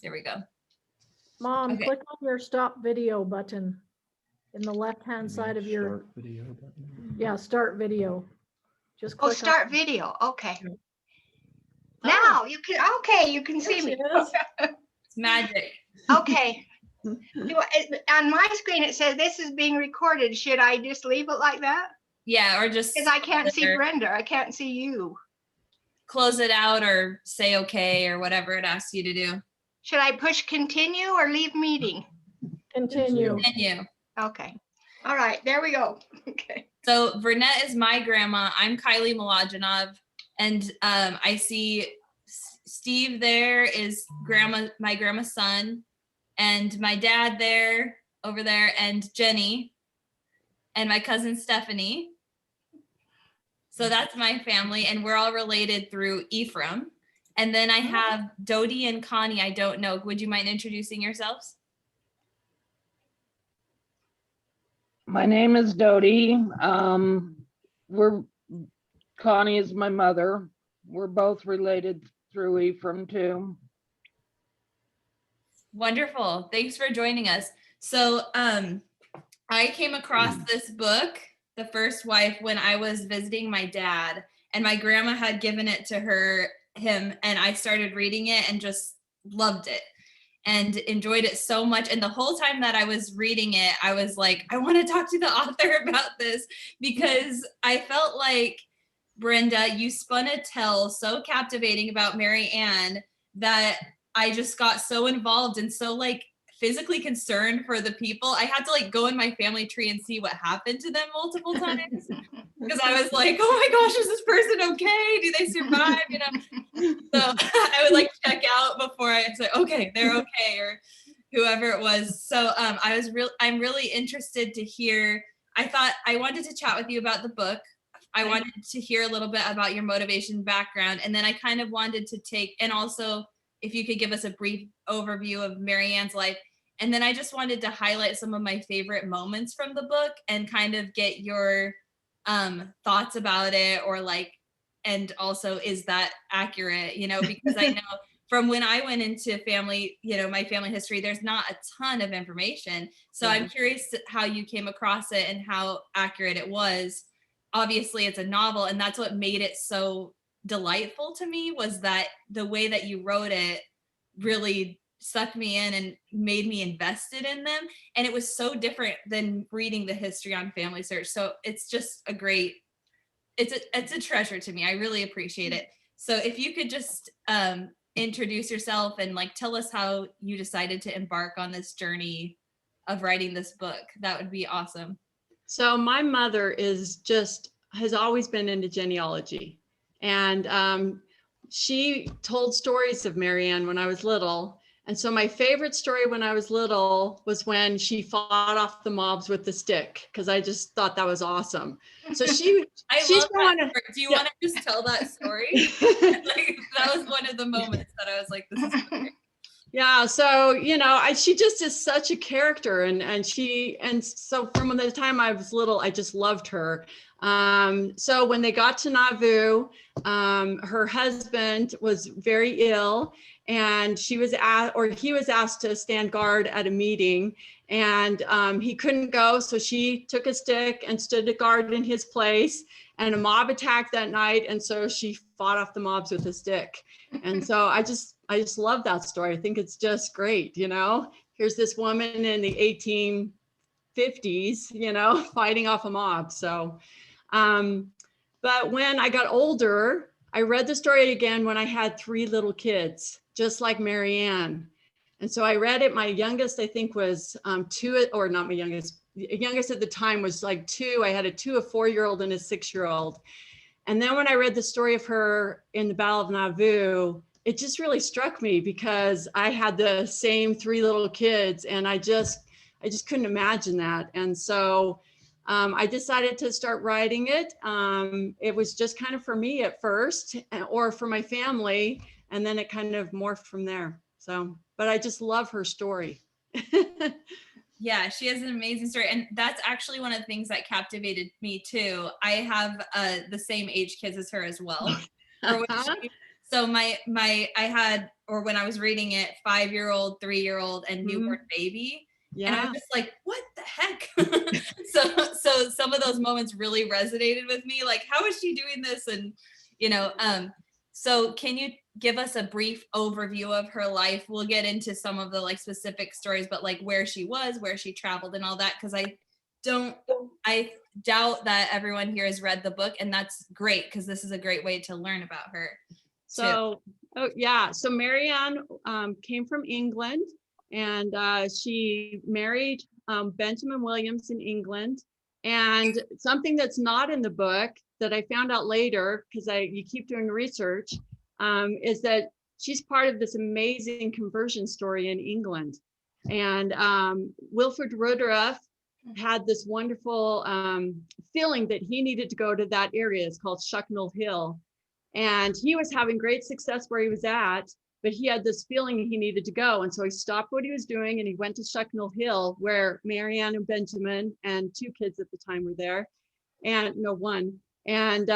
There we go. Mom, Okay. click on your stop video button in the left-hand side of your, Start video button. yeah, start video. Just Oh, click start on. video. Okay. Yeah. Now you can, okay, you can see There me. she is. It's magic. Okay. On my screen, it says this is being recorded. Should I just leave it like that? Yeah, or just Because I can't see or Brenda. I can't see you. close it out or say okay or whatever it asks you to do. Should I push continue or leave meeting? Continue. Continue. Okay. All right, there we go. Okay. So Vernette is my grandma. I'm Kylie Milajanov. And I see Steve there is my grandma's son, and my dad there, over there, and Jenny, and my cousin Stephanie. So that's my family, and we're all related through Ephraim. And then I have Dodie and Connie. I don't know. Would you mind introducing yourselves? My name is Dodie. Connie is my mother. We're both related through Ephraim too. Wonderful. Thanks for joining us. So I came across this book, The First Wife, when I was visiting my dad, and my grandma had given it to him, and I started reading it and just loved it and enjoyed it so much. And the whole time that I was reading it, I was like, I want to talk to the author about this, because I felt like, Brenda, you spun a tale so captivating about Mary Ann that I just got so involved and so like physically concerned for the people. I had to like go in my family tree and see what happened to them multiple times, because I was like, oh my gosh, is this person okay? Do they survive? You know? So I would like check out before I say, okay, they're okay, or whoever it was. So I'm really interested to hear. I thought I wanted to chat with you about the book. I wanted to hear a little bit about your motivation background, and then I kind of wanted to and also if you could give us a brief overview of Mary Ann's life. And then I just wanted to highlight some of my favorite moments from the book and kind of get your thoughts about it, or like, and also, is that accurate? You know, because I know from when I went into family, you know, my family history, there's not a ton of information. So I'm curious how you came across it and how accurate it was. Obviously, it's a novel, and that's what made it so delightful to me, was that the way that you wrote it really sucked me in and made me invested in them. And it was so different than reading the history on Family Search. So it's just it's a treasure to me. I really appreciate it. So if you could just introduce yourself and like tell us how you decided to embark on this journey of writing this book, that would be awesome. So my mother has always been into genealogy, and she told stories of Mary Ann when I was little. And so my favorite story when I was little was when she fought off the mobs with the stick, because I just thought that was awesome. So love that. Do you want to just tell that story? Like, that was one of the moments that I was like, this is great. Yeah, so you know, she just is such a character, and so from the time I was little, I just loved her. So when they got to Nauvoo, her husband was very ill, and he was asked to stand guard at a meeting, and he couldn't go, so she took a stick and stood guard in his place. And a mob attacked that night, and so she fought off the mobs with a stick. And so I just love that story. I think it's just great. You know, here's this woman in the 1850s, you know, fighting off a mob. So, but when I got older, I read the story again when I had 3 little kids, just like Mary Ann. And so I read it. My youngest, I think, was 2, or not my youngest. Youngest at the time was like 2. I had a 4-year-old and a 6-year-old. And then when I read the story of her in the Battle of Nauvoo, it just really struck me, because I had the same 3 little kids, and I just couldn't imagine that. And so I decided to start writing it. It was just kind of for me at first, or for my family, and then it kind of morphed from there. So, but I just love her story. Yeah, she has an amazing story. And that's actually one of the things that captivated me too. I have the same age kids as her as well. So I had, or when I was reading it, 5-year-old, 3-year-old, and newborn baby. And I Yeah. was just like, what the heck? So some of those moments really resonated with me. Like, how is she doing this? And, so can you give us a brief overview of her life? We'll get into some of the like specific stories, but like where she was, where she traveled and all that. Cause I doubt that everyone here has read the book, and that's great because this is a great way to learn about her. So, so Marianne came from England, and she married Benjamin Williams in England. And something that's not in the book that I found out later, because you keep doing research, is that she's part of this amazing conversion story in England. And Wilford Woodruff had this wonderful feeling that he needed to go to that area. It's called Shucknall Hill. And he was having great success where he was at, but he had this feeling he needed to go. And so he stopped what he was doing and he went to Shucknall Hill, where Marianne and Benjamin and 2 kids at the time were there. And no, 1. And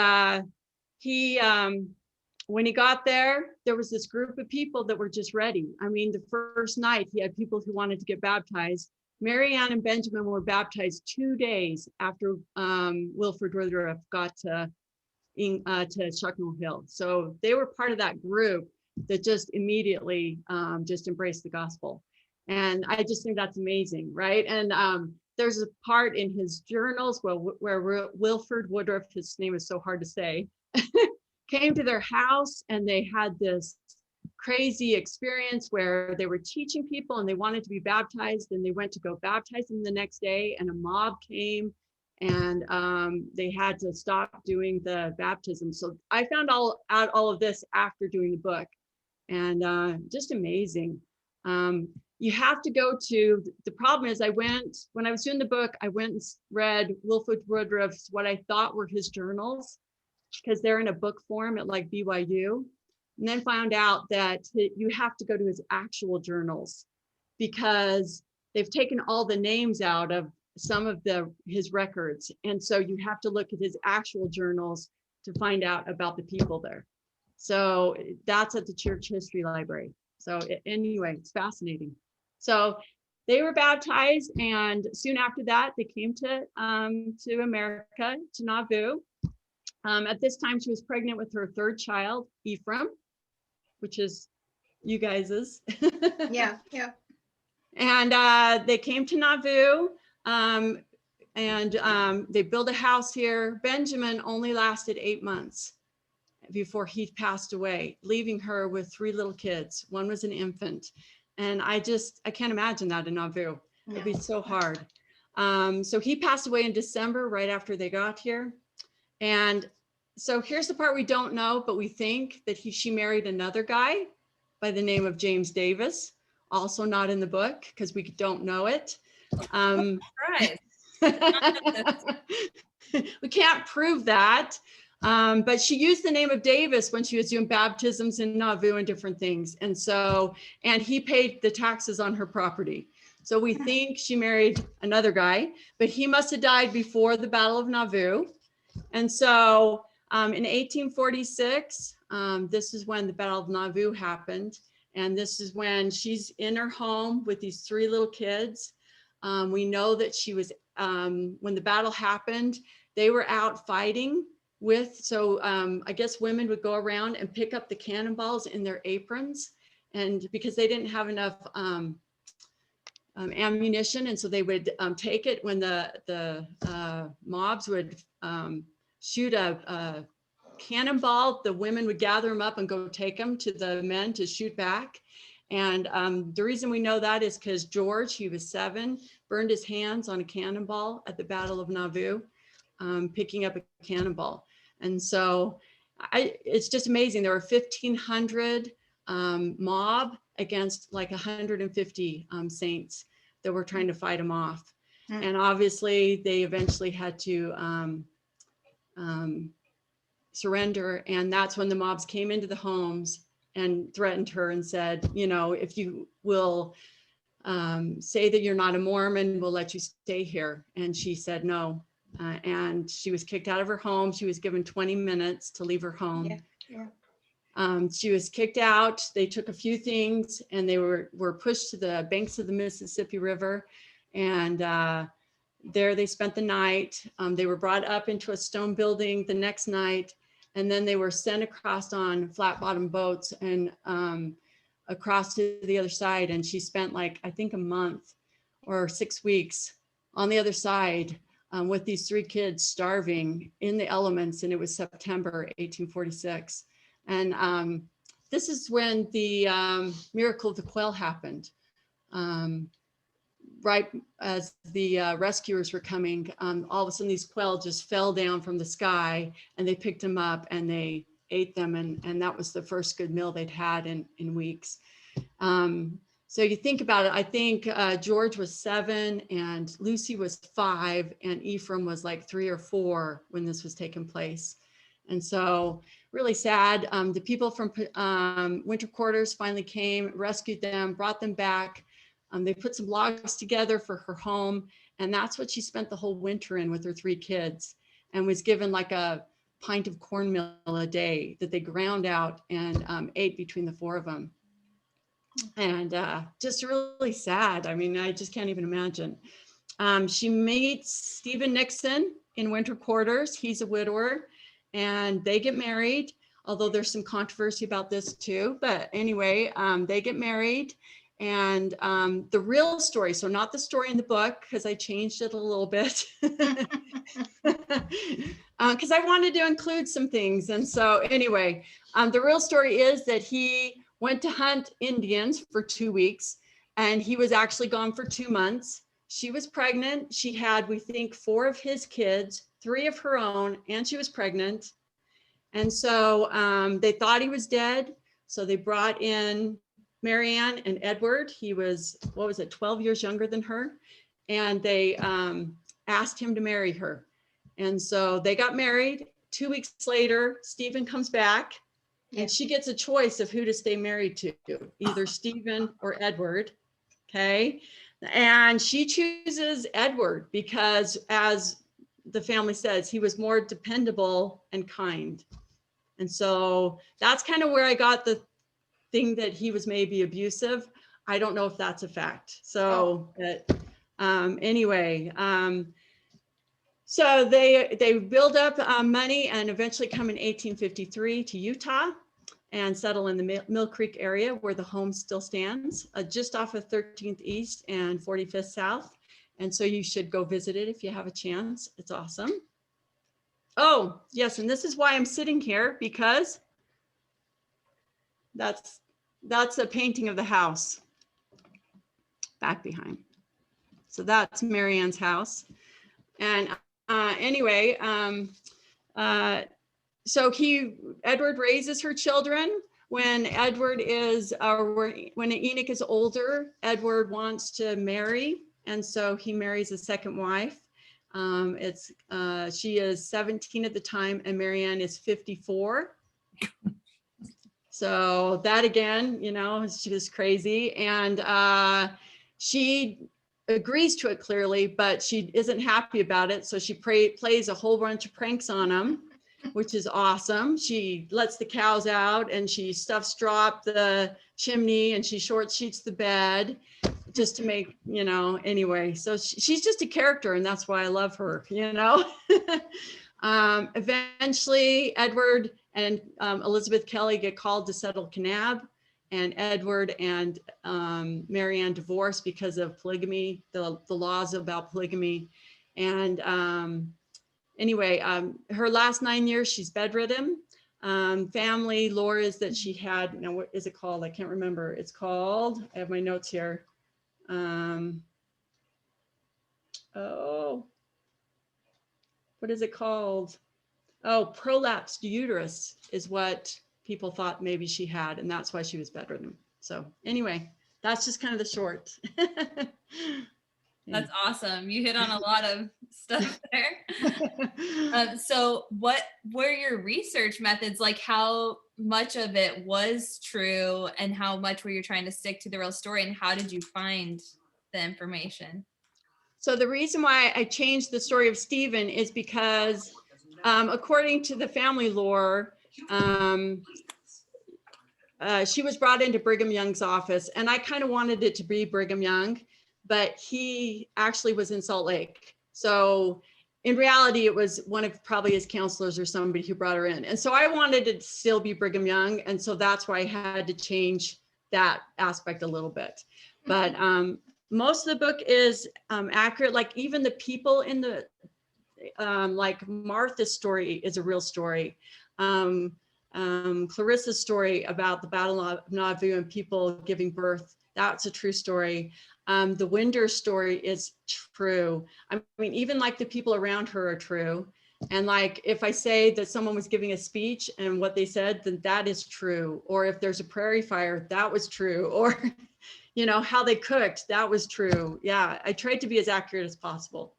when he got there, there was this group of people that were just ready. I mean, the first night he had people who wanted to get baptized. Marianne and Benjamin were baptized 2 days after Wilford Woodruff got to Shucknall Hill. So they were part of that group that just immediately just embraced the gospel. And I just think that's amazing, right? And there's a part in his journals where Wilford Woodruff, his name is so hard to say, came to their house, and they had this crazy experience where they were teaching people and they wanted to be baptized, and they went to go baptize them the next day, and a mob came and they had to stop doing the baptism. So I found out all of this after doing the book, and just amazing. You have to go to, the problem is when I was doing the book, I went and read Wilford Woodruff's, what I thought were his journals, because they're in a book form at like BYU, and then found out that you have to go to his actual journals, because they've taken all the names out of some of his records. And so you have to look at his actual journals to find out about the people there. So that's at the Church History Library. So anyway, it's fascinating. So they were baptized, and soon after that, they came to America, to Nauvoo. At this time, she was pregnant with her 3rd child, Ephraim, which is you guys's. Yeah. And they came to Nauvoo, and they built a house here. Benjamin only lasted 8 months before he passed away, leaving her with 3 little kids. 1 was an infant. And I can't imagine that in Nauvoo. It'd be so hard. So he passed away in December, right after they got here. And so here's the part we don't know, but we think that she married another guy by the name of James Davis, also not in the book because we don't know it. Right. We can't prove that. But she used the name of Davis when she was doing baptisms in Nauvoo and different things. And he paid the taxes on her property. So we think she married another guy, but he must have died before the Battle of Nauvoo. And so in 1846, this is when the Battle of Nauvoo happened. And this is when she's in her home with these 3 little kids. We know that she was, when the battle happened, they were out fighting I guess women would go around and pick up the cannonballs in their aprons, and because they didn't have enough ammunition, and so they would take it when the mobs would shoot a cannonball, the women would gather them up and go take them to the men to shoot back. And the reason we know that is because George, he was 7, burned his hands on a cannonball at the Battle of Nauvoo, picking up a cannonball. And so it's just amazing. There were 1,500 mob against like 150 saints that were trying to fight them off. And obviously they eventually had to surrender. And that's when the mobs came into the homes and threatened her and said, if you will say that you're not a Mormon, we'll let you stay here. And she said no. And she was kicked out of her home. She was given 20 minutes to leave her home. Yeah. She was kicked out. They took a few things and they were pushed to the banks of the Mississippi River. And there they spent the night. They were brought up into a stone building the next night. And then they were sent across on flat bottom boats and across to the other side. And she spent like, I think a month or 6 weeks on the other side with these 3 kids starving in the elements. And it was September 1846. And this is when the miracle of the quail happened. Right as the rescuers were coming, all of a sudden these quail just fell down from the sky and they picked them up and they ate them. And that was the first good meal they'd had in weeks. So you think about it, I think George was 7 and Lucy was 5 and Ephraim was like 3 or 4 when this was taking place. And so really sad. The people from winter quarters finally came, rescued them, brought them back. They put some logs together for her home. And that's what she spent the whole winter in with her 3 kids and was given like a pint of cornmeal a day that they ground out and ate between the 4 of them. And just really sad. I mean, I just can't even imagine. She meets Stephen Nixon in winter quarters. He's a widower and they get married, although there's some controversy about this too. But anyway, they get married. And the real story, so not the story in the book, because I changed it a little bit, because I wanted to include some things. And so anyway, the real story is that he went to hunt Indians for 2 weeks, and he was actually gone for 2 months. She was pregnant. She had, we think, 4 of his kids, 3 of her own, and she was pregnant. And so they thought he was dead. So they brought in Marianne and Edward. He was, 12 years younger than her. And they asked him to marry her. And so they got married. 2 weeks later, Stephen comes back and she gets a choice of who to stay married to, either Stephen or Edward. Okay. And she chooses Edward because, as the family says, he was more dependable and kind. And so that's kind of where I got the thing that he was maybe abusive. I don't know if that's a fact. So, but anyway, so they build up money and eventually come in 1853 to Utah and settle in the Mill Creek area where the home still stands, just off of 13th East and 45th South. And so you should go visit it if you have a chance. It's awesome. Oh, yes, and this is why I'm sitting here, because that's a painting of the house back behind. So that's Marianne's house. And anyway, so Edward raises her children. When Enoch is older, Edward wants to marry. And so he marries a second wife. She is 17 at the time and Marianne is 54. So that again, is just crazy. And she agrees to it clearly, but she isn't happy about it. So she plays a whole bunch of pranks on him, which is awesome. She lets the cows out and she stuffs straw up the chimney and she short sheets the bed just to make, anyway. So she's just a character and that's why I love her, Eventually, Edward and Elizabeth Kelly get called to settle Kanab, and Edward and Marianne divorce because of polygamy, the laws about polygamy. And anyway, her last 9 years, she's bedridden. Family lore is that she had, now what is it called? I can't remember. It's called, I have my notes here. What is it called? Oh, prolapsed uterus is what people thought maybe she had, and that's why she was bedridden. So anyway, that's just kind of the short. That's awesome. You hit on a lot of stuff there. So what were your research methods? Like how much of it was true and how much were you trying to stick to the real story, and how did you find the information? So the reason why I changed the story of Stephen is because according to the family lore, she was brought into Brigham Young's office, and I kind of wanted it to be Brigham Young, but he actually was in Salt Lake. So in reality, it was one of probably his counselors or somebody who brought her in. And so I wanted it to still be Brigham Young. And so that's why I had to change that aspect a little bit. But most of the book is accurate. Like even the people in the, like Martha's story is a real story. Clarissa's story about the Battle of Nauvoo and people giving birth, that's a true story. The Winder story is true. I mean, even like the people around her are true. And like, if I say that someone was giving a speech and what they said, then that is true. Or if there's a prairie fire, that was true. Or, you know, how they cooked, that was true. Yeah, I tried to be as accurate as possible.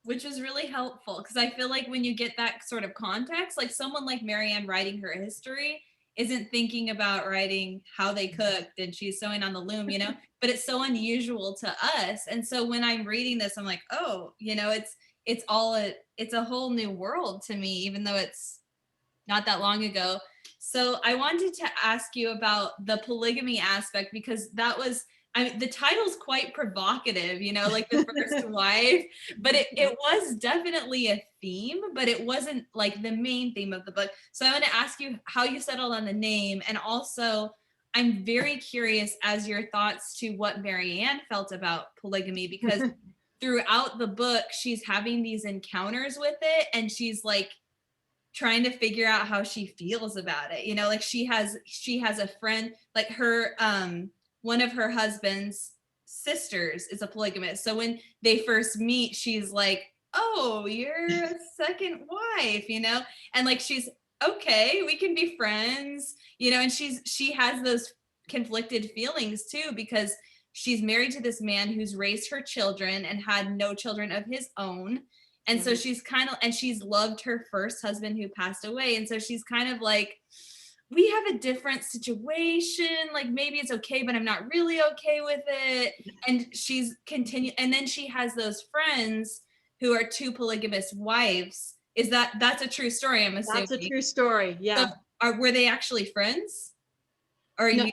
Which is really helpful, because I feel like when you get that sort of context, like someone like Marianne writing her history isn't thinking about writing how they cooked and she's sewing on the loom, you know, but it's so unusual to us. And so when I'm reading this, I'm like, oh, you know, it's a whole new world to me, even though it's not that long ago. So I wanted to ask you about the polygamy aspect, because that was, the title's quite provocative, you know, like the first wife, but it was definitely a theme, but it wasn't like the main theme of the book. So I want to ask you how you settled on the name. And also I'm very curious as your thoughts to what Marianne felt about polygamy, because throughout the book, she's having these encounters with it. And she's like trying to figure out how she feels about it. You know, like she has a friend, like her, one of her husband's sisters is a polygamist. So when they first meet, she's like, oh, you're a second wife, you know? And like, she's okay, we can be friends, you know? And she has those conflicted feelings too, because she's married to this man who's raised her children and had no children of his own. And so she's kind of, and she's loved her first husband who passed away. And so she's kind of like, we have a different situation, like maybe it's okay, but I'm not really okay with it. And she's continued, and then she has those friends who are two polygamous wives. That's a true story, I'm assuming? That's a true story, yeah. So were they actually friends? Or no.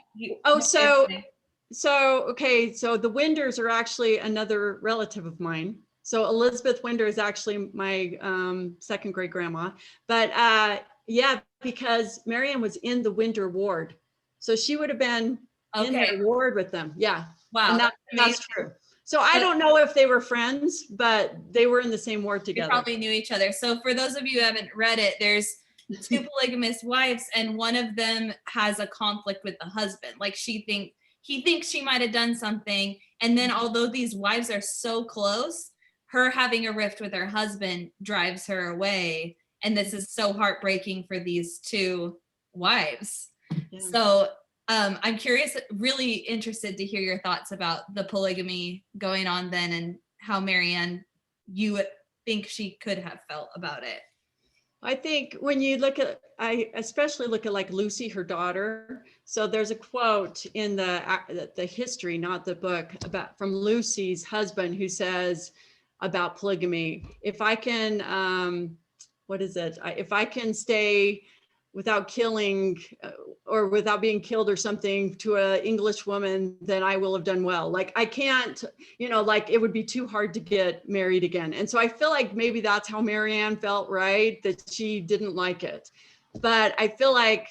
Okay, so the Winders are actually another relative of mine. So Elizabeth Winder is actually my second great grandma, but yeah, because Marianne was in the Winder ward. So she would have been in that ward with them. Yeah. Wow. And that's true. So I don't know if they were friends, but they were in the same ward together. They probably knew each other. So for those of you who haven't read it, there's two polygamous wives, and one of them has a conflict with the husband. Like he thinks she might have done something. And then although these wives are so close, her having a rift with her husband drives her away. And this is so heartbreaking for these two wives. Yeah. So I'm curious, really interested to hear your thoughts about the polygamy going on then, and how Marianne, you think she could have felt about it. I think when you look at, I especially look at like Lucy, her daughter. So there's a quote in the history, not the book, from Lucy's husband, who says about polygamy, if I can, if I can stay without killing or without being killed or something to an English woman, then I will have done well. Like I can't, you know, like it would be too hard to get married again. And so I feel like maybe that's how Marianne felt, right? That she didn't like it. But I feel like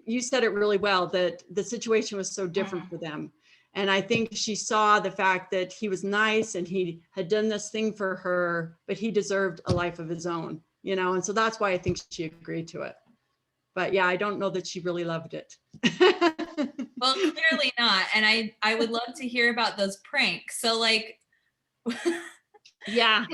you said it really well, that the situation was so different for them. And I think she saw the fact that he was nice and he had done this thing for her, but he deserved a life of his own, you know? And so that's why I think she agreed to it. But yeah, I don't know that she really loved it. Well, clearly not. And I would love to hear about those pranks. So like, yeah.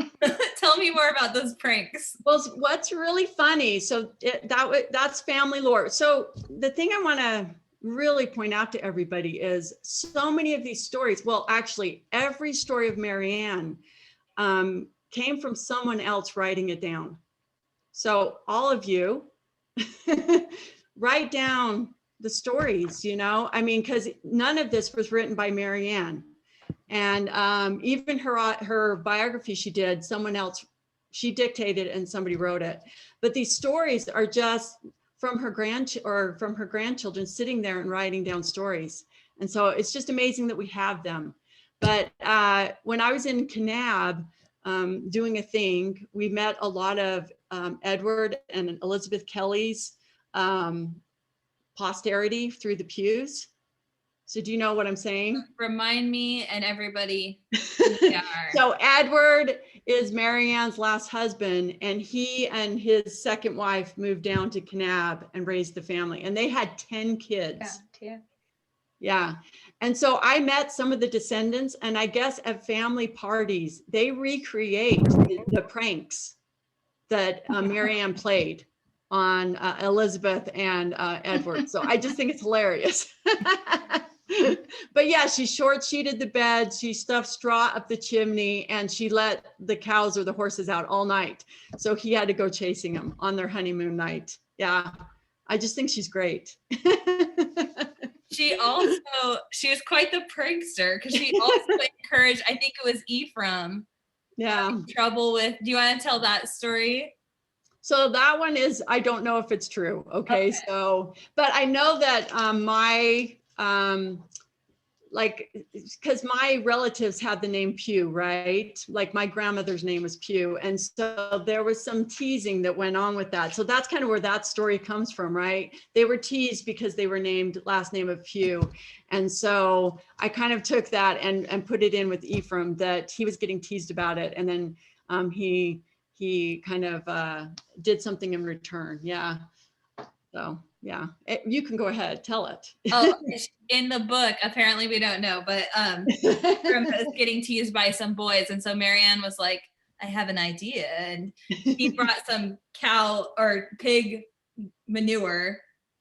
Tell me more about those pranks. Well, what's really funny, so that's family lore. So the thing I want to really point out to everybody is so many of these stories, well, actually every story of Marianne came from someone else writing it down. So all of you write down the stories, you know, I mean, because none of this was written by Marianne. And even her biography she did, someone else, she dictated and somebody wrote it. But these stories are just from her grandchildren sitting there and writing down stories. And so it's just amazing that we have them. But when I was in Kanab doing a thing, we met a lot of Edward and Elizabeth Kelly's posterity through the pews. So do you know what I'm saying? Remind me and everybody who they are. So Edward is Marianne's last husband, and he and his second wife moved down to Kanab and raised the family, and they had 10 kids. Yeah. Yeah. And so I met some of the descendants, and I guess at family parties, they recreate the pranks that Marianne played on Elizabeth and Edward. So I just think it's hilarious. But yeah, she short sheeted the bed, she stuffed straw up the chimney, and she let the cows or the horses out all night. So he had to go chasing them on their honeymoon night. Yeah, I just think she's great. She was quite the prankster, because she also encouraged, I think it was Ephraim. Yeah. Trouble with, do you want to tell that story? So that one is, I don't know if it's true. Okay. So, but I know that because my relatives had the name Pugh, right? Like my grandmother's name was Pugh. And so there was some teasing that went on with that. So that's kind of where that story comes from, right? They were teased because they were named last name of Pugh. And so I kind of took that and put it in with Ephraim, that he was getting teased about it. And then he kind of did something in return. Yeah. So yeah, you can go ahead, tell it. Oh, in the book, apparently we don't know, but Ephraim was getting teased by some boys. And so Marianne was like, I have an idea. And he brought some cow or pig manure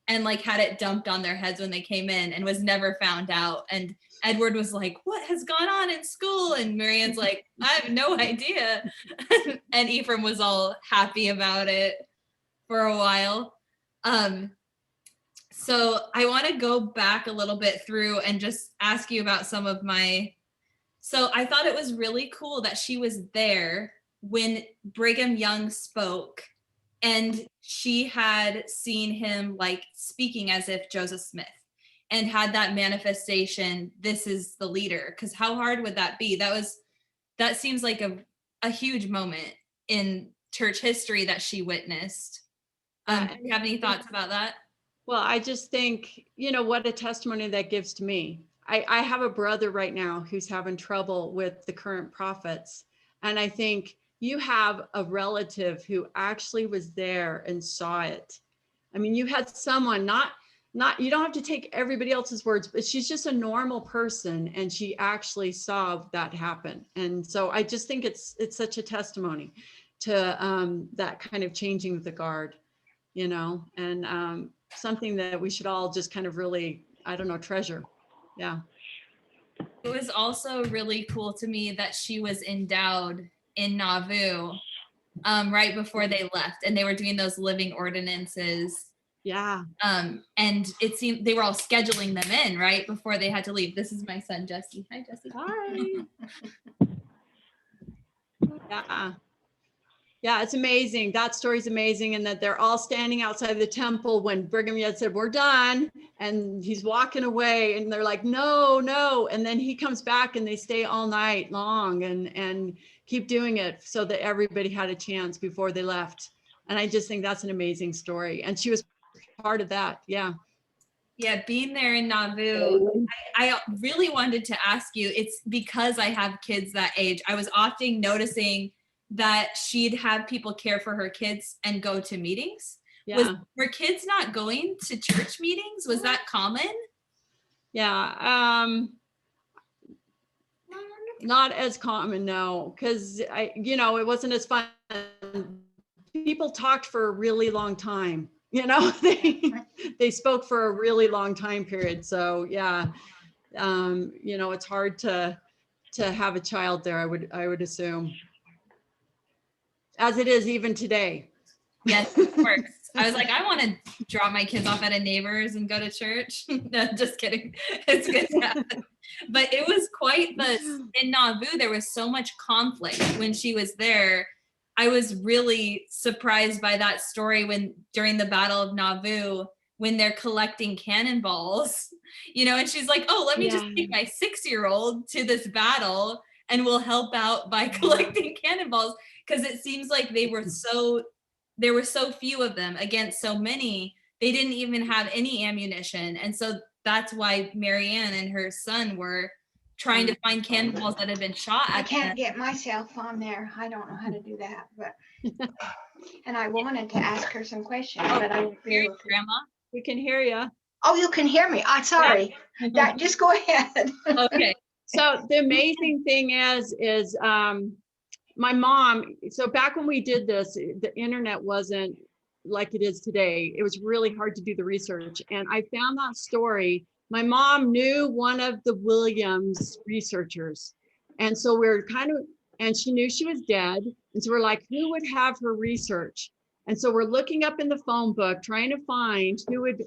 and like had it dumped on their heads when they came in, and was never found out. And Edward was like, what has gone on in school? And Marianne's like, I have no idea. And Ephraim was all happy about it for a while. So I want to go back a little bit through and just ask you about some of so I thought it was really cool that she was there when Brigham Young spoke, and she had seen him like speaking as if Joseph Smith, and had that manifestation, this is the leader. Because how hard would that be? That seems like a huge moment in church history that she witnessed. Do you have any thoughts about that? Well, I just think, what a testimony that gives to me. I have a brother right now who's having trouble with the current prophets. And I think you have a relative who actually was there and saw it. I mean, you had someone you don't have to take everybody else's words, but she's just a normal person, and she actually saw that happen. And so I just think it's such a testimony to that kind of changing of the guard, and something that we should all just kind of really, treasure. Yeah. It was also really cool to me that she was endowed in Nauvoo right before they left, and they were doing those living ordinances. Yeah. And it seemed they were all scheduling them in right before they had to leave. This is my son, Jesse. Hi, Jesse. Hi. Yeah. Yeah, it's amazing. That story's amazing. And that they're all standing outside the temple when Brigham Young said, we're done. And he's walking away, and they're like, no, no. And then he comes back, and they stay all night long and keep doing it so that everybody had a chance before they left. And I just think that's an amazing story. And she was part of that. Yeah. Yeah, being there in Nauvoo, I really wanted to ask you, it's because I have kids that age. I was often noticing that she'd have people care for her kids and go to meetings. Yeah. Were kids not going to church meetings? Was that common? Yeah. Not as common, no, because it wasn't as fun. People talked for a really long time. They spoke for a really long time period. So yeah, it's hard to have a child there. I would assume, as it is even today. Yes, it works. I was like, I want to drop my kids off at a neighbor's and go to church. No, just kidding. It's good to happen. But it was quite in Nauvoo, there was so much conflict when she was there. I was really surprised by that story when during the Battle of Nauvoo, when they're collecting cannonballs, and she's like, oh, let me just take my 6-year-old to this battle and we'll help out by collecting cannonballs. Because it seems like there were so few of them against so many, they didn't even have any ammunition. And so that's why Marianne and her son were trying to find cannonballs that had been shot I at can't them. get myself on there. I don't know how to do that, but, and I wanted to ask her some questions, but I won't be Hear you, able to. Grandma. We can hear you. Oh, you can hear me. I'm sorry. That, just go ahead. Okay. So the amazing thing is my mom, so back when we did this, the internet wasn't like it is today. It was really hard to do the research. And I found that story. My mom knew one of the Williams researchers. And so we're and she knew she was dead. And so we're like, who would have her research? And so we're looking up in the phone book, trying to find who would,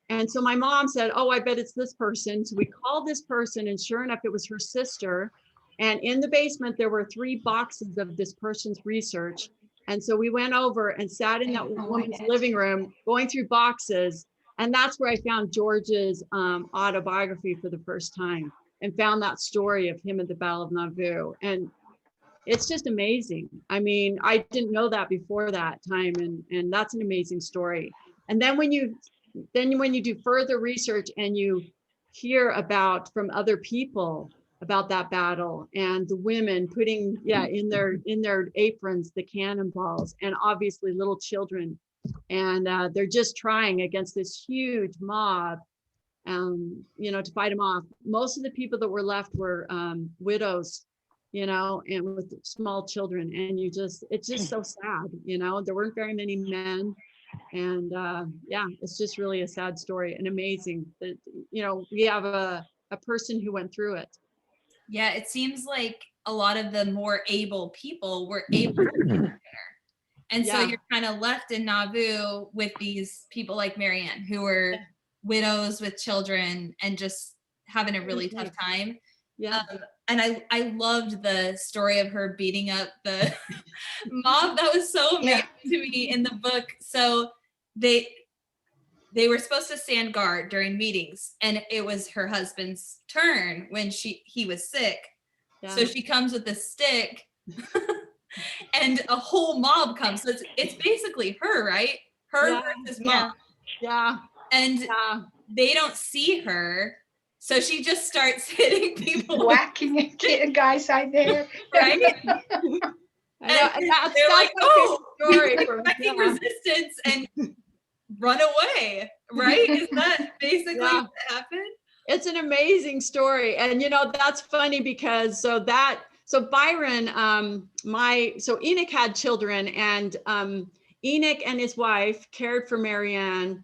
and so my mom said, oh, I bet it's this person. So we called this person, and sure enough, it was her sister. And in the basement, there were 3 boxes of this person's research. And so we went over and sat in that woman's living room, going through boxes. And that's where I found George's autobiography for the first time, and found that story of him at the Battle of Nauvoo. And it's just amazing. I mean, I didn't know that before that time. And that's an amazing story. And then when you do further research and you hear about from other people about that battle, and the women putting in their aprons the cannonballs, and obviously little children, and they're just trying against this huge mob to fight them off. Most of the people that were left were widows, and with small children, and it's just so sad. There weren't very many men. And it's just really a sad story, and amazing that we have a person who went through it. Yeah, it seems like a lot of the more able people were able to get there. And so you're kind of left in Nauvoo with these people like Marianne, who were widows with children and just having a really tough time. Yeah. And I loved the story of her beating up the mob. That was so amazing to me in the book. So they were supposed to stand guard during meetings, and it was her husband's turn when he was sick. Yeah. So she comes with a stick and a whole mob comes. So it's basically her, right? Her versus mom. Yeah. And they don't see her. So she just starts hitting people. Whacking a guy side there. Right? And that's like, story expecting resistance and run away, right? Is that basically what happened? It's an amazing story. And that's funny because so Byron, Enoch had children, and Enoch and his wife cared for Marianne,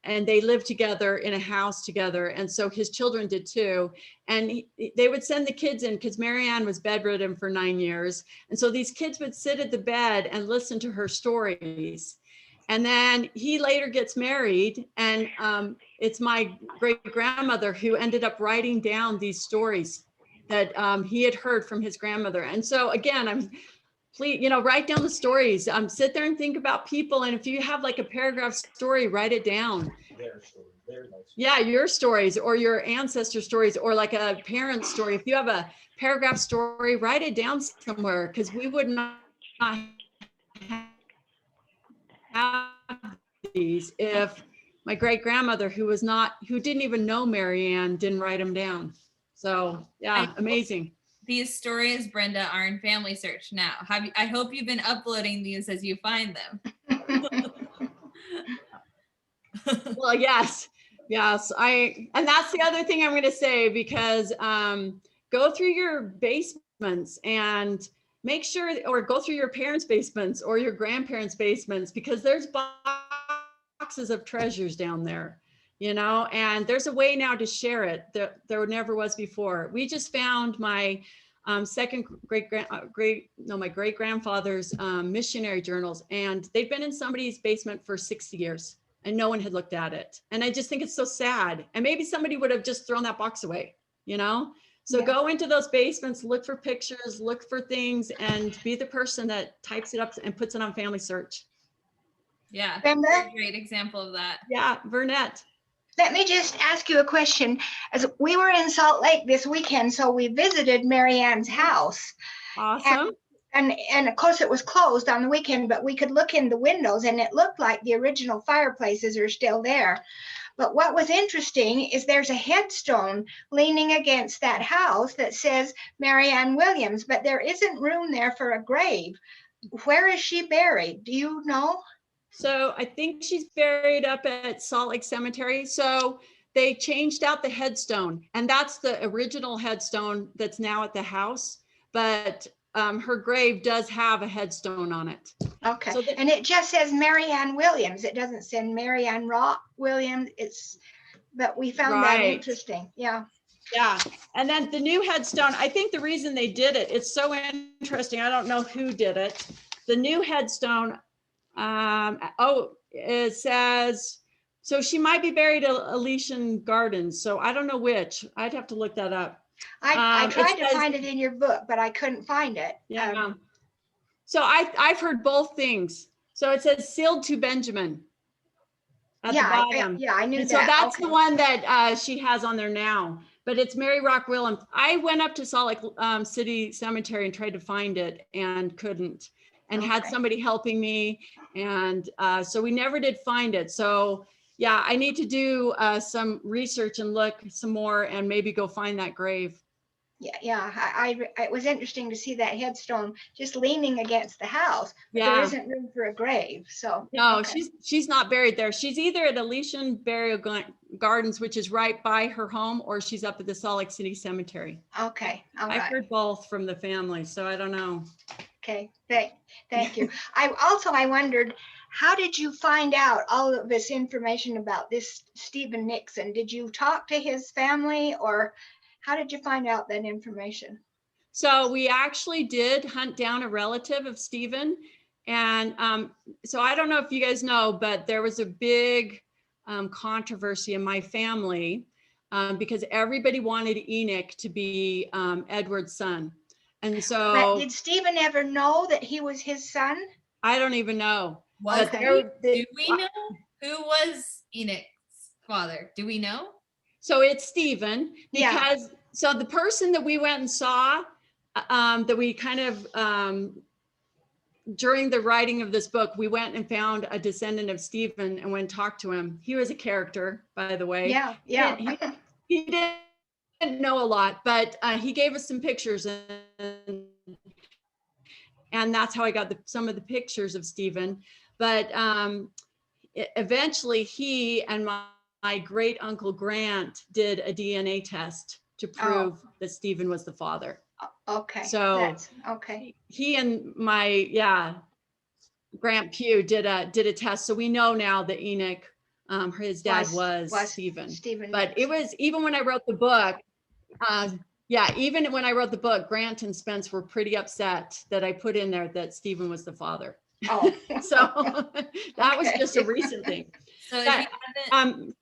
and they lived together in a house together. And so his children did too. And they would send the kids in because Marianne was bedridden for 9 years. And so these kids would sit at the bed and listen to her stories. And then he later gets married, and it's my great grandmother who ended up writing down these stories that he had heard from his grandmother. And so again, please, write down the stories. Sit there and think about people. And if you have like a paragraph story, write it down. Yeah, your stories or your ancestor stories, or like a parent story. If you have a paragraph story, write it down somewhere, because we would not have these if my great grandmother, who didn't even know Marianne, didn't write them down. So amazing. These stories, Brenda, are in Family Search now. I hope you've been uploading these as you find them. Well, yes. And that's the other thing I'm going to say, because go through your basements and make sure, or go through your parents' basements or your grandparents' basements, because there's boxes of treasures down there, and there's a way now to share it that there never was before. We just found my my great grandfather's missionary journals, and they've been in somebody's basement for 60 years and no one had looked at it. And I just think it's so sad. And maybe somebody would have just thrown that box away, So Yeah. go into those basements, look for pictures, look for things, and be the person that types it up and puts it on Family Search. Yeah, Brenda? very great example of that. Yeah, Burnett. Let me just ask you a question. As we were in Salt Lake this weekend, so we visited Mary Ann's house. Awesome. And of course it was closed on the weekend, but we could look in the windows and it looked like the original fireplaces are still there. But what was interesting is there's a headstone leaning against that house that says Mary Ann Williams, but there isn't room there for a grave. Where is she buried? Do you know? So I think she's buried up at Salt Lake Cemetery. So they changed out the headstone, and that's the original headstone that's now at the house. But her grave does have a headstone on it. Okay, So and it just says Mary Ann Williams. It doesn't say Mary Ann Rock Williams. But we found that Right. interesting. Yeah. Yeah. And then the new headstone, I think the reason they did it, it's so interesting. I don't know who did it. The new headstone, it says, so she might be buried at Elysian Gardens. So I don't know which. I'd have to look that up. I It tried to says- find it in your book, but I couldn't find it. Yeah. So I've heard both things. So it says sealed to Benjamin at the bottom. I knew And that. so that's Okay. the one that she has on there now, but it's Mary Rock Williams. I went up to Salt Lake City Cemetery and tried to find it and couldn't, and had Okay. somebody helping me. And so we never did find it. So yeah, I need to do some research and look some more and maybe go find that grave. Yeah. It was interesting to see that headstone just leaning against the house, but there Yeah. isn't room for a grave. So No, okay. she's not buried there. She's either at Elysian Burial Gardens, which is right by her home, or she's up at the Salt Lake City Cemetery. Okay. All I've right. heard both from the family, so I don't know. Okay. Thank you. I wondered, how did you find out all of this information about this Stephen Nixon? Did you talk to his family, or how did you find out that information? So we actually did hunt down a relative of Stephen. And so I don't know if you guys know, but there was a big controversy in my family because everybody wanted Enoch to be Edward's son. And But so did Stephen ever know that he was his son? I don't even know. Was Okay. do we know who was Enoch's father? Do we know? So it's Stephen, Yeah. because so the person that we went and saw, that we kind of during the writing of this book, we went and found a descendant of Stephen and went and talked to him. He was a character, by the way. Yeah. He didn't know a lot, but he gave us some pictures, and that's how I got some of the pictures of Stephen. But eventually, he and my great uncle Grant did a DNA test to prove that Stephen was the father. Okay. So That's okay. he and my Grant Pugh did a test, so we know now that Enoch, his dad was Stephen. But it was, even when I wrote the book, even when I wrote the book, Grant and Spence were pretty upset that I put in there that Stephen was the father. Oh. So that was Okay. just a recent thing. So if But, you haven't,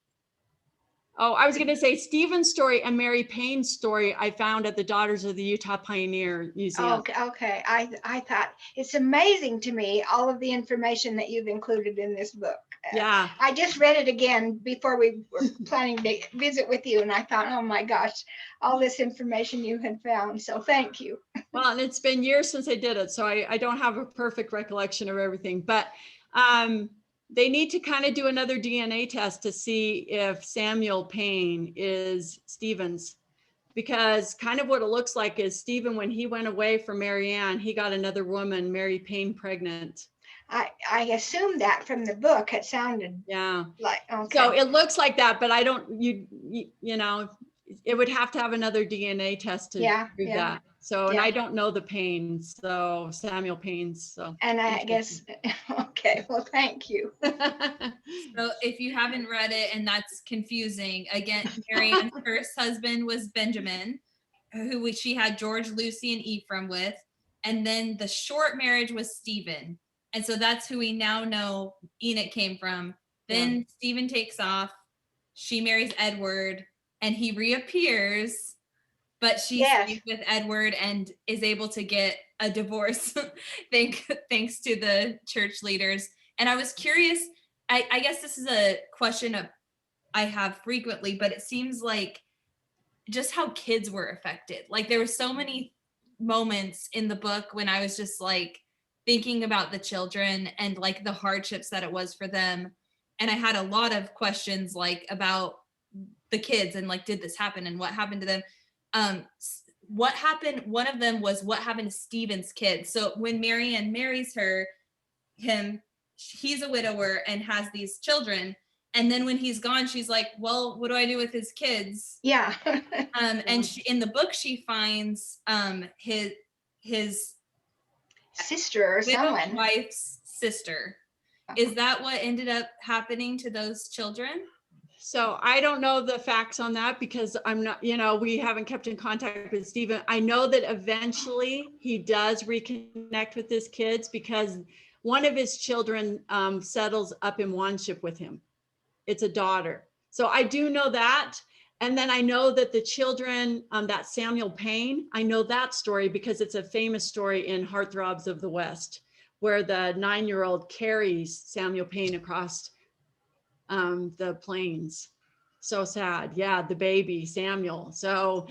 I was going to say Stephen's story and Mary Payne's story I found at the Daughters of the Utah Pioneer Museum. Okay. I thought it's amazing to me, all of the information that you've included in this book. Yeah. I just read it again before we were planning to visit with you, and I thought, oh my gosh, all this information you had found. So thank you. Well, and it's been years since I did it, so I don't have a perfect recollection of everything, but they need to kind of do another DNA test to see if Samuel Payne is Stephen's, because kind of what it looks like is Stephen, when he went away from Mary Ann, he got another woman, Mary Payne, pregnant. I assumed that from the book. It sounded Yeah. like, okay. So it looks like that, but I don't, you know, it would have to have another DNA test to prove that. So, and I don't know the Paynes, so Samuel Payne's, so. And I guess, okay, well, thank you. so if you haven't read it and that's confusing, again, Mary Ann's first husband was Benjamin, who she had George, Lucy, and Ephraim with. And then the short marriage was Stephen. And so that's who we now know Enoch came from. Then Stephen takes off. She marries Edward, and he reappears but she's Yes. safe with Edward and is able to get a divorce thanks to the church leaders. And I was curious, I guess this is a question I have frequently, but it seems like just how kids were affected. Like there were so many moments in the book when I was just like thinking about the children and like the hardships that it was for them. And I had a lot of questions like about the kids and like, did this happen and what happened to them? What happened? One of them was what happened to Stephen's kids. So when Marianne marries him, he's a widower and has these children. And then when he's gone, she's like, well, what do I do with his kids? Yeah. And in the book, she finds his Sister or widowed someone. wife's sister. Is that what ended up happening to those children? So I don't know the facts on that because I'm not, we haven't kept in contact with Stephen. I know that eventually he does reconnect with his kids because one of his children settles up in wanship with him. It's a daughter. So I do know that. And then I know that the children, that Samuel Payne, I know that story because it's a famous story in Heartthrobs of the West, where the 9-year-old carries Samuel Payne across the plains. So sad. Yeah, the baby Samuel. So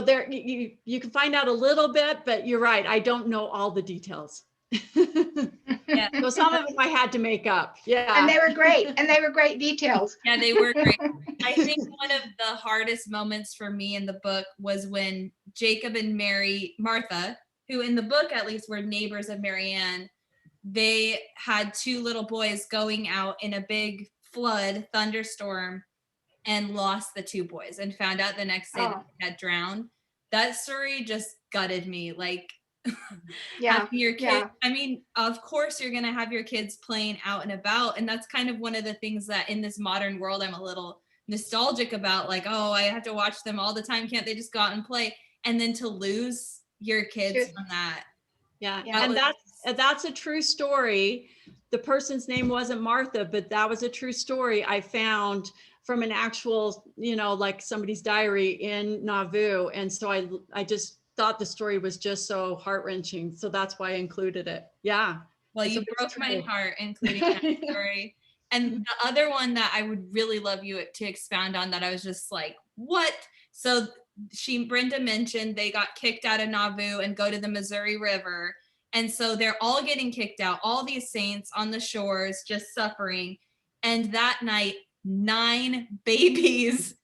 there you can find out a little bit, but you're right. I don't know all the details. Yeah. So some of them I had to make up. Yeah. And they were great. And they were great details. Yeah, they were great. I think one of the hardest moments for me in the book was when Jacob and Martha, who in the book at least were neighbors of Marianne, they had 2 little boys going out in a big flood thunderstorm and lost the 2 boys and found out the next day that they had drowned. That story just gutted me. Like, Yeah. having your kids, I mean, of course you're gonna have your kids playing out and about, and that's kind of one of the things that in this modern world I'm a little nostalgic about, like, oh, I have to watch them all the time, can't they just go out and play? And then to lose your kids from that. Yeah, Yeah. and that's a true story. The person's name wasn't Martha, but that was a true story I found from an actual, like somebody's diary in Nauvoo. And so I just thought the story was just so heart-wrenching. So that's why I included it. Yeah. Well, you broke my heart including that story. And the other one that I would really love you to expound on that I was just like, what? So Brenda mentioned they got kicked out of Nauvoo and go to the Missouri River. And so they're all getting kicked out, all these saints on the shores just suffering. And that night, 9 babies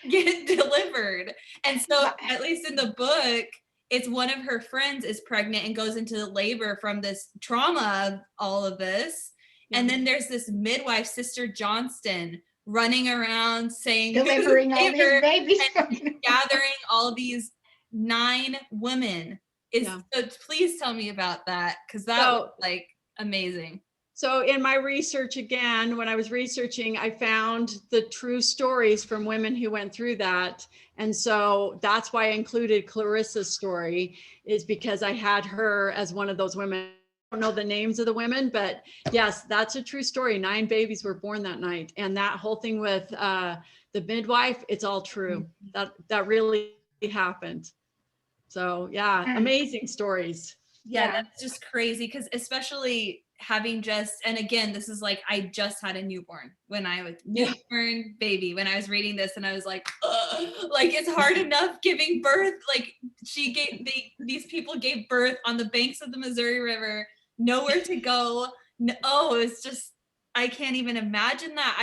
get delivered. And so at least in the book, it's one of her friends is pregnant and goes into labor from this trauma of all of this. Yeah. And then there's this midwife, Sister Johnston, running around saying, delivering all these babies, gathering all these 9 women. So please tell me about that, because that was like amazing. So in my research, again, when I was researching, I found the true stories from women who went through that. And so that's why I included Clarissa's story, is because I had her as one of those women. I don't know the names of the women, but yes, that's a true story. 9 babies were born that night. And that whole thing with the midwife, it's all true. That really happened. So yeah, amazing stories. Yeah, that's just crazy, because especially having and again, this is like, I just had a newborn when I was newborn baby when I was reading this, and I was like, ugh, like it's hard enough giving birth. Like these people gave birth on the banks of the Missouri River, nowhere to go. It's just, I can't even imagine that.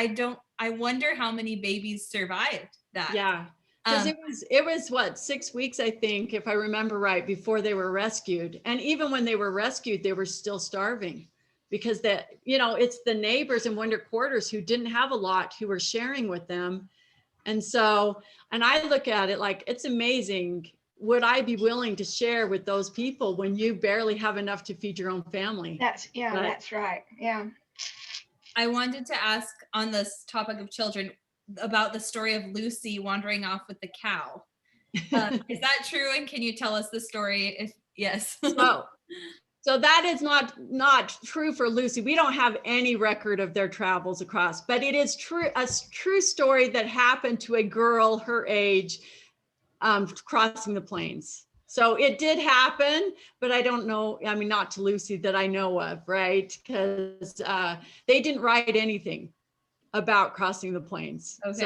I wonder how many babies survived that. Yeah. Because it was what, 6 weeks, I think, if I remember right, before they were rescued. And even when they were rescued, they were still starving, because it's the neighbors in winter quarters who didn't have a lot who were sharing with them. And so, and I look at it like, it's amazing. Would I be willing to share with those people when you barely have enough to feed your own family? That's right. Yeah. I wanted to ask on this topic of children about the story of Lucy wandering off with the cow. Is that true? And can you tell us the story? If yes. So that is not true for Lucy. We don't have any record of their travels across, but it is true, a true story that happened to a girl her age crossing the plains. So it did happen, but I don't know, I mean, not to Lucy that I know of, right? Because they didn't write anything about crossing the plains. Okay.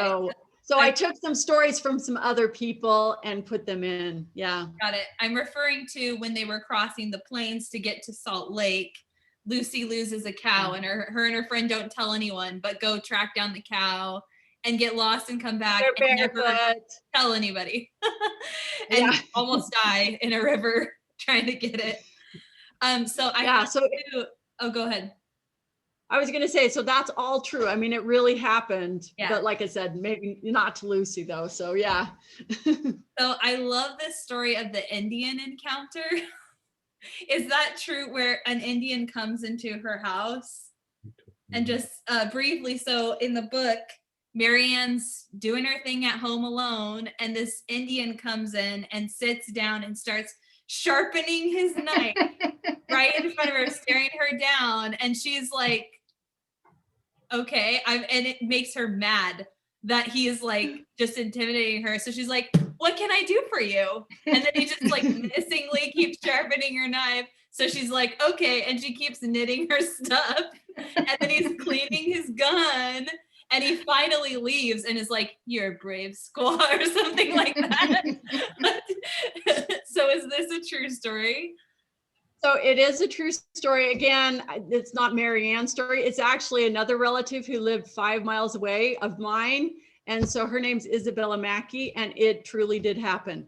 So I took some stories from some other people and put them in. Yeah. Got it. I'm referring to when they were crossing the plains to get to Salt Lake. Lucy loses a cow, and her and her friend don't tell anyone, but go track down the cow and get lost and come back They're and never barefoot. tell anybody and Yeah. almost die in a river trying to get it. So I Yeah, have so to, oh, go ahead. I was going to say, so that's all true. I mean, it really happened, Yeah. but like I said, maybe not to Lucy though. So yeah. So I love this story of the Indian encounter. Is that true, where an Indian comes into her house? And just briefly, so in the book, Marianne's doing her thing at home alone, and this Indian comes in and sits down and starts sharpening his knife right in front of her, staring her down. And she's like, okay, and it makes her mad that he is like just intimidating her. So she's like, what can I do for you? And then he just like menacingly keeps sharpening her knife. So she's like, okay. And she keeps knitting her stuff. And then he's cleaning his gun. And he finally leaves and is like, you're a brave squaw or something like that. So is this a true story? So it is a true story. Again, it's not Marianne's story. It's actually another relative who lived 5 miles away of mine. And so her name's Isabella Mackey, and it truly did happen.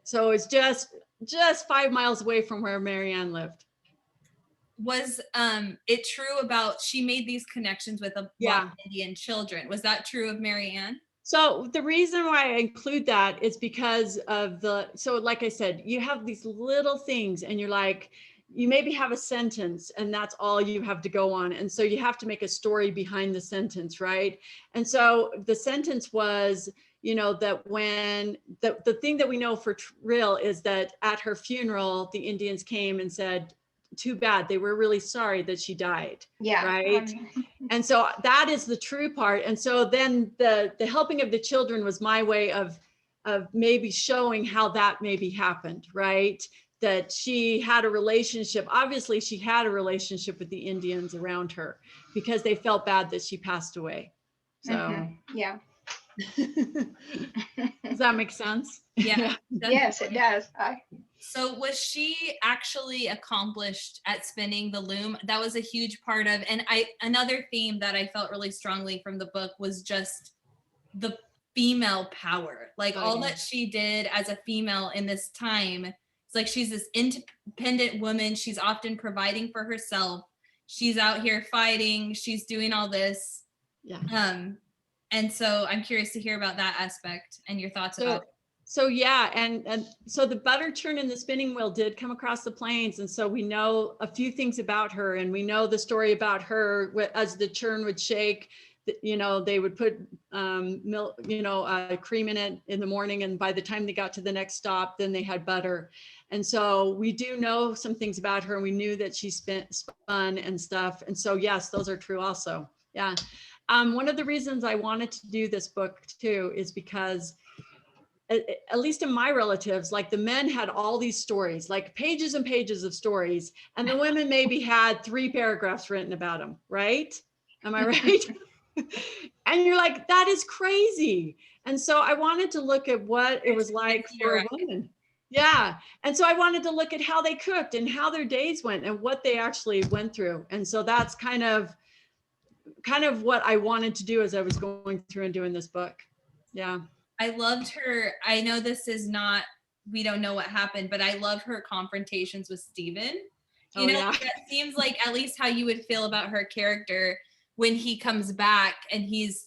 So it's just 5 miles away from where Marianne lived. Was it true about, she made these connections with a lot of Indian children. Was that true of Marianne? So the reason why I include that is because of so like I said, you have these little things and you're like, you maybe have a sentence and that's all you have to go on. And so you have to make a story behind the sentence, right? And so the sentence was, that when the thing that we know for real is that at her funeral, the Indians came and said, too bad, they were really sorry that she died. Yeah. Right. And so that is the true part. And so then the helping of the children was my way of maybe showing how that maybe happened, right? That she had a relationship. Obviously, she had a relationship with the Indians around her because they felt bad that she passed away. So yeah. Does that make sense? Yeah. Yes, it does. So was she actually accomplished at spinning the loom? That was a huge part of, and another theme that I felt really strongly from the book was just the female power, like all that she did as a female in this time. It's like she's this independent woman. She's often providing for herself. She's out here fighting. She's doing all this. Yeah. And so I'm curious to hear about that aspect and your thoughts about it. So yeah, and so the butter churn and the spinning wheel did come across the plains, and so we know a few things about her, and we know the story about her as the churn would shake. They would put milk, cream in it in the morning, and by the time they got to the next stop, then they had butter. And so we do know some things about her, and we knew that she spun and stuff. And so yes, those are true also. Yeah. One of the reasons I wanted to do this book too is because at least in my relatives, like the men had all these stories, like pages and pages of stories, and the women maybe had 3 paragraphs written about them, right? Am I right? And you're like, that is crazy. And so I wanted to look at what it was like for a woman. Yeah. And so I wanted to look at how they cooked and how their days went and what they actually went through. And so that's kind of what I wanted to do as I was going through and doing this book. Yeah. I loved her. I know this is not, we don't know what happened, but I love her confrontations with Stephen. That seems like at least how you would feel about her character when he comes back and he's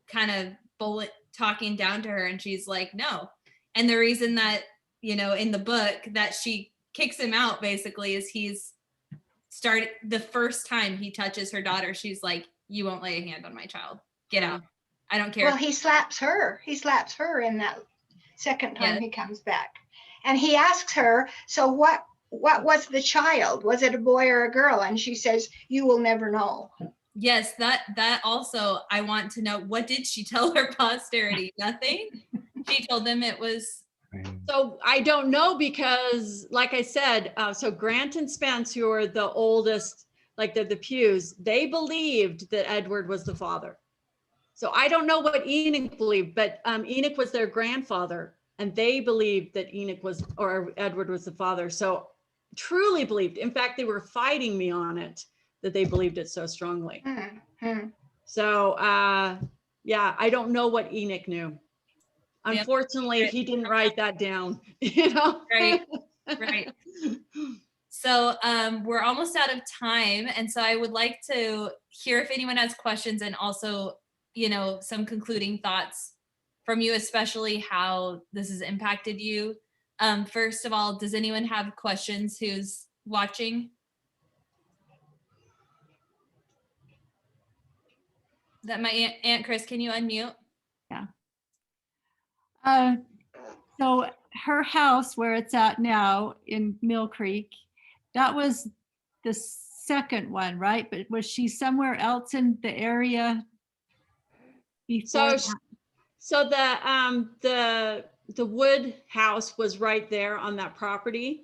kind of talking down to her and she's like, no. And the reason that, in the book that she kicks him out basically is he's started the first time he touches her daughter. She's like, you won't lay a hand on my child. Get out. I don't care. Well, he slaps her. He slaps her in that second time he comes back. And he asks her, so what was the child? Was it a boy or a girl? And she says, you will never know. Yes, that also I want to know. What did she tell her posterity? Nothing? She told them it was. So I don't know because, like I said, so Grant and Spence, who are the oldest, like the Pews, they believed that Edward was the father. So I don't know what Enoch believed, but Enoch was their grandfather, and they believed that Enoch was, or Edward was the father. So truly believed. In fact, they were fighting me on it, that they believed it so strongly. Mhm. So yeah, I don't know what Enoch knew. Yeah. Unfortunately, he didn't write that down, you know? Right. Right. So we're almost out of time. And so I would like to hear if anyone has questions, and also, you know, some concluding thoughts from you, especially how this has impacted you. First of all, does anyone have questions who's watching? That my Aunt Chris, can you unmute? So her house where it's at now in Mill Creek, that was the second one, right? But was she somewhere else in the area before? So the Wood house was right there on that property.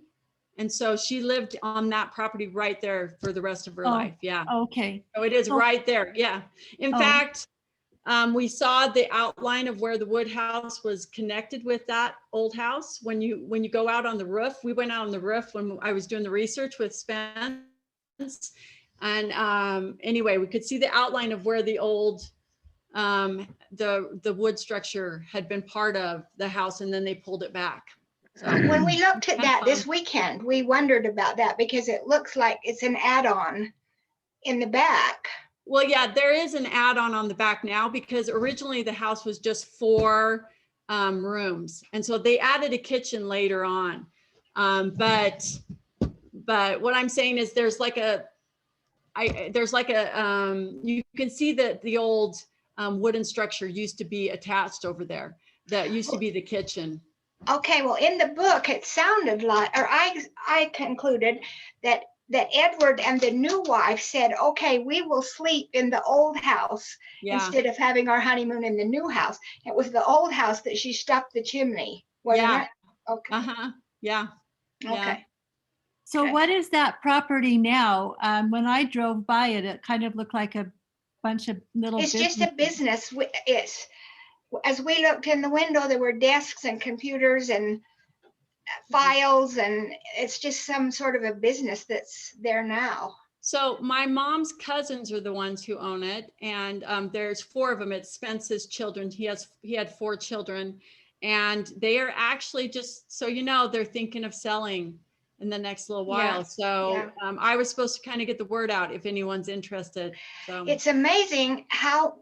And so she lived on that property right there for the rest of her Oh, life. Yeah. Okay. So it is Oh. right there. Yeah. In Oh. fact, we saw the outline of where the Wood house was connected with that old house. When you go out on the roof, we went out on the roof when I was doing the research with Spence. And anyway, we could see the outline of where the old, the wood structure had been part of the house, and then they pulled it back. So When we looked at that this weekend, we wondered about that because it looks like it's an add-on in the back. well, yeah, there is an add-on on the back now, because originally the house was just 4 rooms. And so they added a kitchen later on. But what I'm saying is there's like a, you can see that the old wooden structure used to be attached over there. That used to be the kitchen. Okay, well, in the book, it sounded like, or I concluded that Edward and the new wife said, okay, we will sleep in the old house Yeah. instead of having our honeymoon in the new house. It was the old house that she stuck the chimney, wasn't Yeah. it? Okay. Yeah. Okay. So Okay. what is that property now? When I drove by it, it kind of looked like a bunch of little. It's just a business. It's, as we looked in the window, there were desks and computers and files, and it's just some sort of a business that's there now. So my mom's cousins are the ones who own it, and there's 4 of them. It's Spence's children. He had 4 children, and they are actually, just so you know, they're thinking of selling in the next little while. Yeah, So I was supposed to kind of get the word out if anyone's interested. So It's amazing how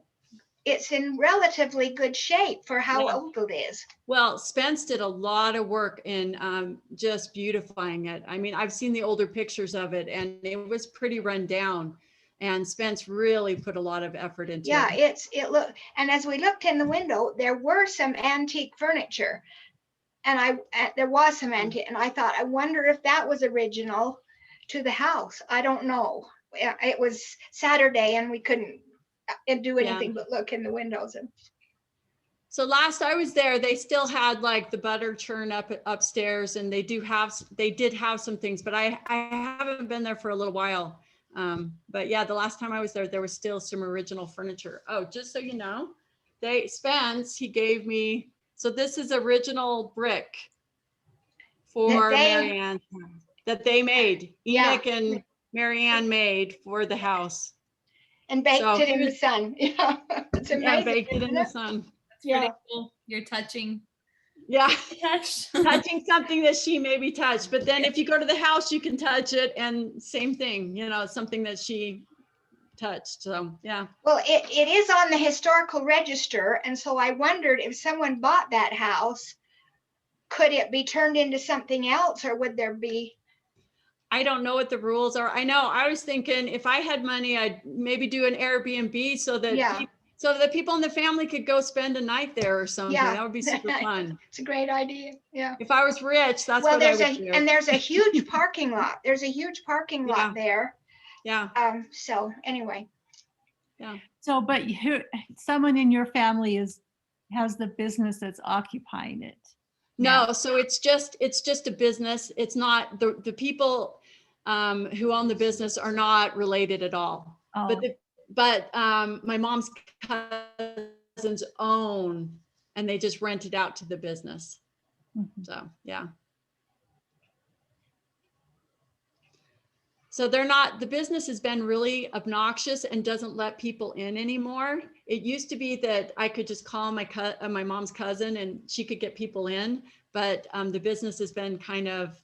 it's in relatively good shape for how Yeah. old it is. well, Spence did a lot of work in just beautifying it. I mean, I've seen the older pictures of it, and it was pretty run down. And Spence really put a lot of effort into Yeah, it. it looked, and as we looked in the window, there were some antique furniture. And there was some antique, and I thought, I wonder if that was original to the house. I don't know. It was Saturday and we couldn't do anything but look in the windows. And So last I was there, they still had like the butter churn upstairs, and they did have some things, but I haven't been there for a little while. But yeah, the last time I was there, there was still some original furniture. Oh, just so you know, Spence, he gave me, so this is original brick for Marianne that they made. Yeah. Enoch and Marianne made for the house. and baked So it he in the was- sun. Yeah, it's amazing. Yeah, baked it in isn't the it? sun. It's pretty Yeah. cool. You're touching. Yeah. Touch. Touching something that she maybe touched, but then if you go to the house, you can touch it, and same thing, you know, something that she touched. So yeah. Well, it is on the historical register, and so I wondered if someone bought that house, could it be turned into something else, or would there be? I don't know what the rules are. I know I was thinking if I had money, I'd maybe do an Airbnb so that Yeah. so that people in the family could go spend a night there or something. Yeah. That would be super fun. It's a great idea. Yeah. If I was rich, that's Well, what I there's would do. and there's a huge parking lot. There's a huge parking lot there. Yeah. So anyway, So, but someone in your family is has the business that's occupying it. No, so it's just a business. It's not the people who own the business are not related at all. Oh, But my mom's cousins own, and they just rent it out to the business. mhm. So yeah. So they're not, the business has been really obnoxious and doesn't let people in anymore. It used to be that I could just call my mom's cousin and she could get people in, but the business has been kind of,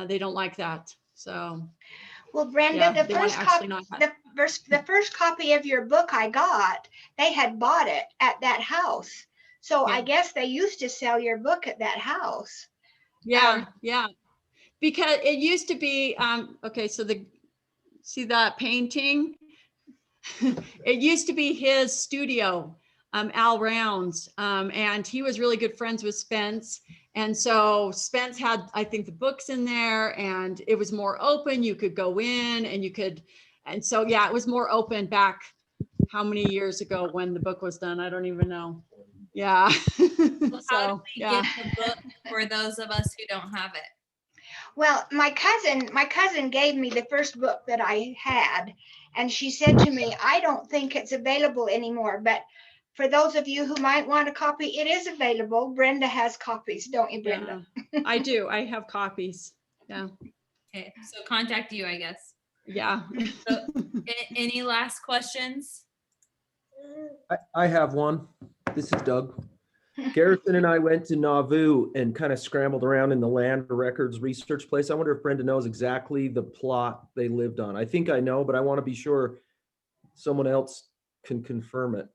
they don't like that. So Well, Brenda, yeah, the they want first to copy, actually not. the first copy of your book I got, they had bought it at that house. So I Yeah. guess they used to sell your book at that house. Yeah, yeah. Because it used to be, okay, so see that painting? It used to be his studio, Al Rounds, and he was really good friends with Spence. And so Spence had, I think, the books in there, and it was more open. You could go in and and so, yeah, it was more open back how many years ago when the book was done? I don't even know. Yeah. Well, how do So, we yeah. get the book for those of us who don't have it? Well, my cousin gave me the first book that I had, and she said to me, I don't think it's available anymore, but for those of you who might want a copy, it is available. Brenda has copies, don't you, Brenda? Yeah, I do. I have copies. Yeah. Okay, so contact you, I guess. Yeah. So, any last questions? I have one. This is Doug. Garrison and I went to Nauvoo and kind of scrambled around in the land records research place. I wonder if Brenda knows exactly the plot they lived on. I think I know, but I want to be sure someone else can confirm it.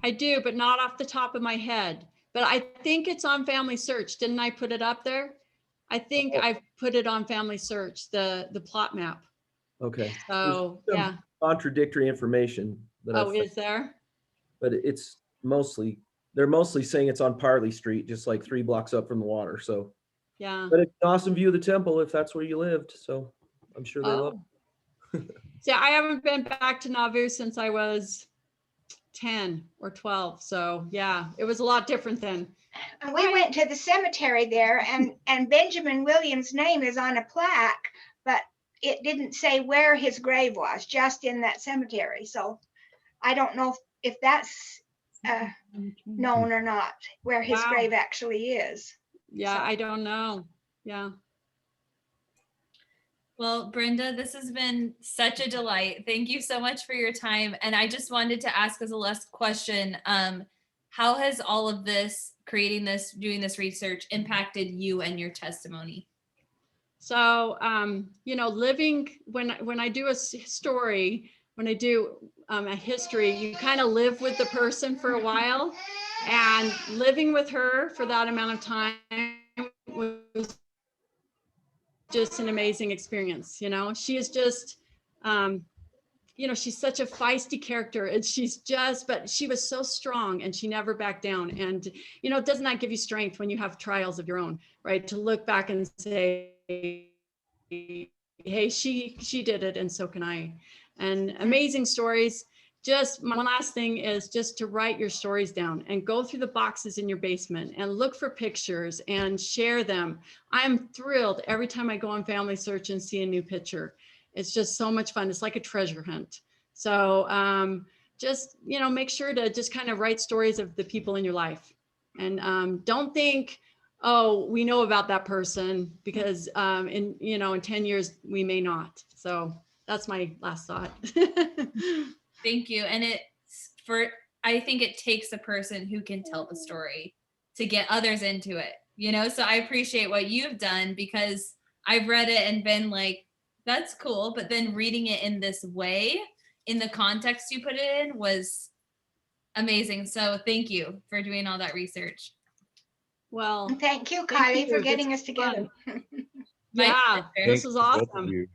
I do, but not off the top of my head. But I think it's on Family Search. Didn't I put it up there? I think I've put it on Family Search, the plot map. Okay. So There's some yeah. contradictory information that Oh, I've, is there? but it's mostly, they're mostly saying it's on Parley Street, just like 3 blocks up from the water. So, Yeah. but it's an awesome view of the temple if that's where you lived. So I'm sure they love Oh. See, I haven't been back to Nauvoo since I was 10 or 12. So yeah, it was a lot different then. And we went to the cemetery there, and Benjamin Williams' name is on a plaque, but it didn't say where his grave was, just in that cemetery. So I don't know if that's known or not, where his Wow. grave actually is. Yeah, So- I don't know. Yeah. Well, Brenda, this has been such a delight. Thank you so much for your time. And I just wanted to ask as a last question, how has all of this, creating this, doing this research impacted you and your testimony? So, you know, living, when I do a story, when I do a history, you kind of live with the person for a while, and living with her for that amount of time was just an amazing experience. You know, she is just, you know, she's such a feisty character, and but she was so strong, and she never backed down. And, you know, doesn't that give you strength when you have trials of your own, right? To look back and say, hey, she did it, and so can I. And amazing stories. Just my last thing is just to write your stories down and go through the boxes in your basement and look for pictures and share them. I'm thrilled every time I go on Family Search and see a new picture. It's just so much fun. It's like a treasure hunt. So just, you know, make sure to just kind of write stories of the people in your life. And don't think, oh, we know about that person, because in 10 years, we may not. So that's my last thought. Thank you. And I think it takes a person who can tell the story to get others into it, you know? So I appreciate what you've done, because I've read it and been like, that's cool. But then reading it in this way, in the context you put it in, was amazing. So thank you for doing all that research. Well, And thank you, thank Kylie, you. for getting This us together. My yeah, pleasure. this was awesome.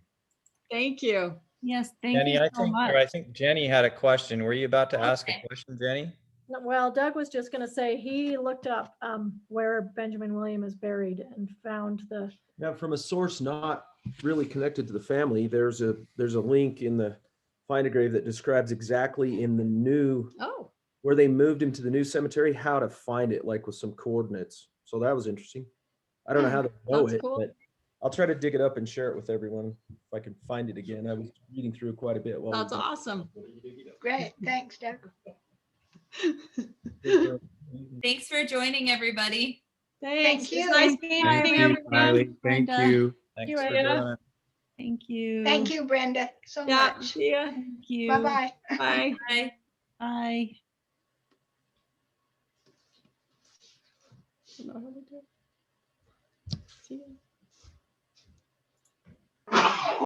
Thank you. Yes, thank Jenny, you I so think, much. or I think Jenny had a question. Were you about to ask a Okay. question, Jenny? No, well, Doug was just going to say he looked up where Benjamin William is buried and found the. Now, from a source not really connected to the family, there's a link in the Find a Grave that describes exactly in the new Oh, where they moved him to the new cemetery, how to find it, like with some coordinates. So that was interesting. I don't know how they know That's it, cool. but I'll try to dig it up and share it with everyone if I can find it again. I was reading through quite a bit. That's awesome. Great, thanks, Doug. Thanks for joining, everybody. Thanks. Thank It's you. nice meeting Thank you, everyone. Riley. Thank Thank you. you. Thanks you, for Aya. doing it. Thank you. Thank you, Brenda, so Yeah, much. see ya. Thank you. Bye-bye. Bye. Bye. Bye. Don't know how to do it. See ya.